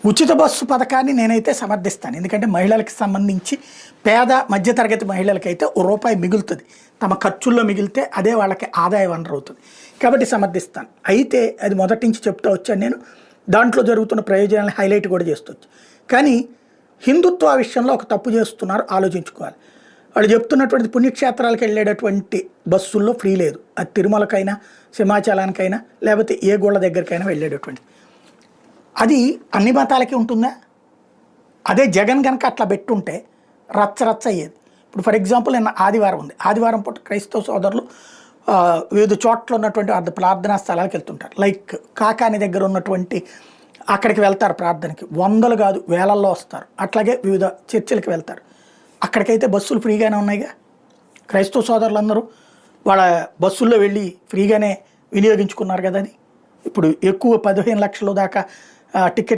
ఉచిత బస్సు పథకాన్ని నేనైతే సమర్థిస్తాను. ఎందుకంటే మహిళలకు సంబంధించి పేద మధ్యతరగతి మహిళలకైతే రూపాయి మిగులుతుంది. తమ ఖర్చుల్లో మిగిలితే అదే వాళ్ళకి ఆదాయ వనరు అవుతుంది. కాబట్టి సమర్థిస్తాను. అయితే అది మొదటి నుంచి చెప్తూ వచ్చాను నేను. దాంట్లో జరుగుతున్న ప్రయోజనాలను హైలైట్ కూడా చేస్తవచ్చు. కానీ హిందుత్వ విషయంలో ఒక తప్పు చేస్తున్నారు, ఆలోచించుకోవాలి. వాళ్ళు చెప్తున్నటువంటి పుణ్యక్షేత్రాలకు వెళ్ళేటటువంటి బస్సుల్లో ఫ్రీ లేదు. అది తిరుమలకైనా సింహాచలానికైనా లేకపోతే ఏ గోళ్ళ దగ్గరికైనా వెళ్ళేటటువంటి. అది అన్ని మతాలకి ఉంటుందా? అదే జగన్ కనుక అట్లా పెట్టుంటే రచ్చ అయ్యేది. ఇప్పుడు ఫర్ ఎగ్జాంపుల్ నిన్న ఆదివారం ఉంది. ఆదివారం పూట క్రైస్తవ సోదరులు వివిధ చోట్ల ఉన్నటువంటి ప్రార్థనా స్థలాలకు వెళ్తుంటారు. లైక్ కాకాని దగ్గర ఉన్నటువంటి అక్కడికి వెళ్తారు ప్రార్థనకి. వందలు కాదు వేలల్లో వస్తారు. అట్లాగే వివిధ చర్చిలకు వెళ్తారు. అక్కడికైతే బస్సులు ఫ్రీగానే ఉన్నాయిగా. క్రైస్తవ సోదరులందరూ వాళ్ళ బస్సుల్లో వెళ్ళి ఫ్రీగానే వినియోగించుకున్నారు కదా. అది ఇప్పుడు ఎక్కువ 15 లక్షల దాకా టికెట్